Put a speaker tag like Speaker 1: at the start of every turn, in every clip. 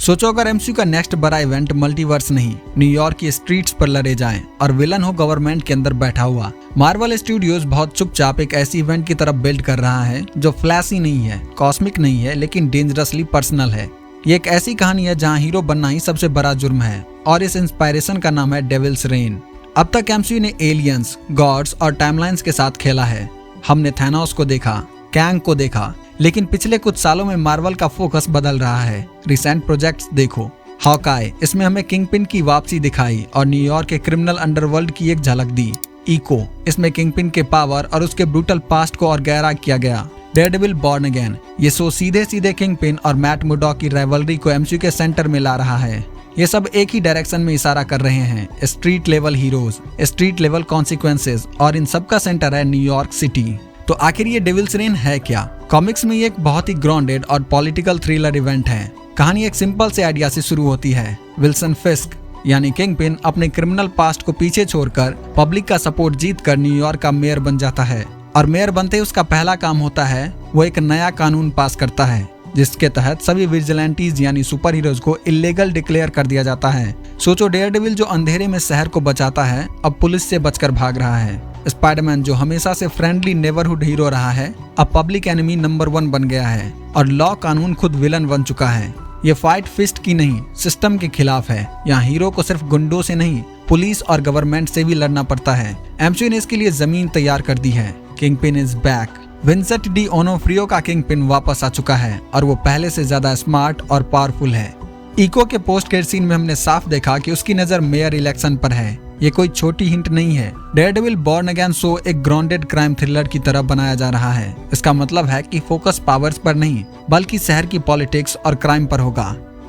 Speaker 1: सोचो अगर एमसीयू का नेक्स्ट बड़ा इवेंट मल्टीवर्स नहीं, न्यूयॉर्क की स्ट्रीट्स पर लड़े जाएं और विलन हो गवर्नमेंट के अंदर बैठा हुआ। मार्वल स्टूडियोज बहुत चुपचाप एक ऐसी इवेंट की तरफ बिल्ड कर रहा है जो फ्लैशी नहीं है, कॉस्मिक नहीं है, लेकिन डेंजरसली पर्सनल है। ये एक ऐसी कहानी है जहाँ हीरो बनना ही सबसे बड़ा जुर्म है और इस इंस्पायरेशन का नाम है डेविल्स रेन। अब तक एमसीयू ने एलियंस, गॉड्स और टाइमलाइंस के साथ खेला है। हमने थैनोस को देखा, कैंग को देखा, लेकिन पिछले कुछ सालों में मार्वल का फोकस बदल रहा है। रिसेंट प्रोजेक्ट्स देखो, हॉकाई, इसमें हमें किंगपिन की वापसी दिखाई और न्यूयॉर्क के क्रिमिनल अंडरवर्ल्ड की एक झलक दी। इको, इसमें किंगपिन के पावर और उसके ब्रूटल पास्ट को और गहरा किया गया। डेयरडेविल बॉर्न अगेन, ये शो सीधे सीधे किंगपिन और मैट मुर्डॉक की राइवलरी को एमसीयू के सेंटर में ला रहा है। ये सब एक ही डायरेक्शन में इशारा कर रहे हैं, street level heroes, street level consequences, और इन सब का सेंटर है न्यूयॉर्क सिटी। तो आखिर ये डेविल्स रेन है क्या? कॉमिक्स में ये एक बहुत ही ग्राउंडेड और पॉलिटिकल थ्रिलर इवेंट है। कहानी एक सिंपल से आइडिया से शुरू होती है। विल्सन फिस्क यानी किंगपिन अपने क्रिमिनल पास्ट को पीछे छोड़कर पब्लिक का सपोर्ट जीतकर न्यूयॉर्क का मेयर बन जाता है और मेयर बनते ही उसका पहला काम होता है वो एक नया कानून पास करता है जिसके तहत सभी विजिलेंटीज यानी सुपर हीरोज को इलीगल डिक्लेयर कर दिया जाता है। सोचो, डेयरडेविल जो अंधेरे में शहर को बचाता है अब पुलिस से बचकर भाग रहा है। स्पाइडरमैन जो हमेशा से फ्रेंडली नेबरहुड हीरो रहा है अब पब्लिक एनिमी नंबर 1 बन गया है और लॉ कानून खुद विलन बन चुका है। ये फाइट फिस्ट की नहीं, सिस्टम के खिलाफ है। यहाँ हीरो को सिर्फ गुंडों से नहीं, पुलिस और गवर्नमेंट से भी लड़ना पड़ता है। एमसीयू ने इसके लिए जमीन तैयार कर दी है। Kingpin is back. Vincent D Onofrio का किंगपिन वापस आ चुका है और वो पहले से ज्यादा स्मार्ट और पावरफुल है। इको के पोस्ट क्रेडिट सीन में हमने साफ देखा कि उसकी नजर मेयर इलेक्शन पर है। ये कोई छोटी हिंट नहीं है। डेयरडेविल बॉर्न अगेन शो एक ग्राउंडेड क्राइम थ्रिलर की तरह बनाया जा रहा है। इसका मतलब है कि फोकस पावर्स पर नहीं बल्कि शहर की पॉलिटिक्स और क्राइम पर होगा।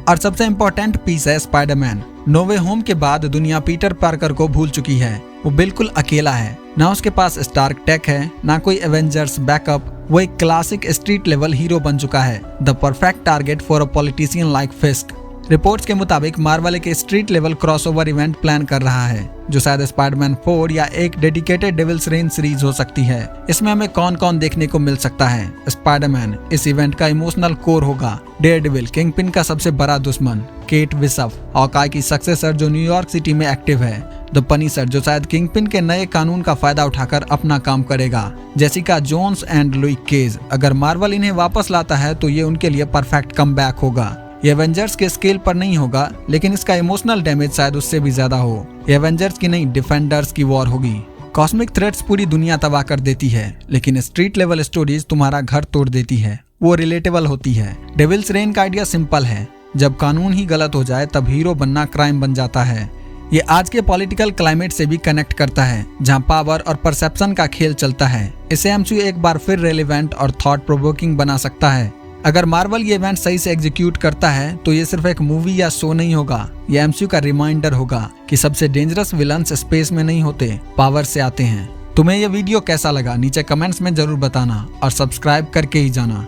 Speaker 1: और सबसे इम्पोर्टेंट पीस है स्पाइडरमैन। नो वे होम के बाद दुनिया पीटर पार्कर को भूल चुकी है। वो बिल्कुल अकेला है, ना उसके पास स्टार्क टेक है, ना कोई एवेंजर्स बैकअप। वो एक क्लासिक स्ट्रीट लेवल हीरो बन चुका है, the perfect target for a politician like फिस्क। Reports के मुताबिक मार्वल एक street level crossover event plan कर रहा है जो शायद स्पाइडरमैन 4 या एक डेडिकेटेड डेविल्स रेन सीरीज हो सकती है। इसमें हमें कौन कौन देखने को मिल सकता है? स्पाइडरमैन इस इवेंट का इमोशनल कोर होगा। डेयरडेविल किंगपिन का सबसे बड़ा दुश्मन। केट बिशप हॉकाई की सक्सेसर जो न्यूयॉर्क सिटी में एक्टिव है। द पनिशर जो शायद किंगपिन के नए कानून का फायदा उठाकर अपना काम करेगा। Jessica Jones and Luke Cage. अगर मार्वल इन्हें वापस लाता है तो ये उनके लिए परफेक्ट कमबैक होगा। ये एवेंजर्स के स्केल पर नहीं होगा लेकिन इसका इमोशनल डैमेज शायद उससे भी ज्यादा हो। ये एवेंजर्स की नहीं, डिफेंडर्स की वॉर होगी। कॉस्मिक थ्रेट्स पूरी दुनिया तबाह कर देती है लेकिन स्ट्रीट लेवल स्टोरीज तुम्हारा घर तोड़ देती है। वो रिलेटेबल होती है। डेविल्स रेन का आइडिया सिंपल है, जब कानून ही गलत हो जाए तब हीरो बनना क्राइम बन जाता है। ये आज के पॉलिटिकल क्लाइमेट से भी कनेक्ट करता है जहाँ पावर और परसेप्शन का खेल चलता है। इसे एमसीयू एक बार फिर रेलेवेंट और थॉट प्रोवोकिंग बना सकता है। अगर मार्वल ये इवेंट सही से एग्जीक्यूट करता है तो ये सिर्फ एक मूवी या शो नहीं होगा, ये एमसीयू का रिमाइंडर होगा कि सबसे डेंजरस विलन्स स्पेस में नहीं होते, पावर से आते हैं। तुम्हें ये वीडियो कैसा लगा नीचे कमेंट्स में जरूर बताना और सब्सक्राइब करके ही जाना।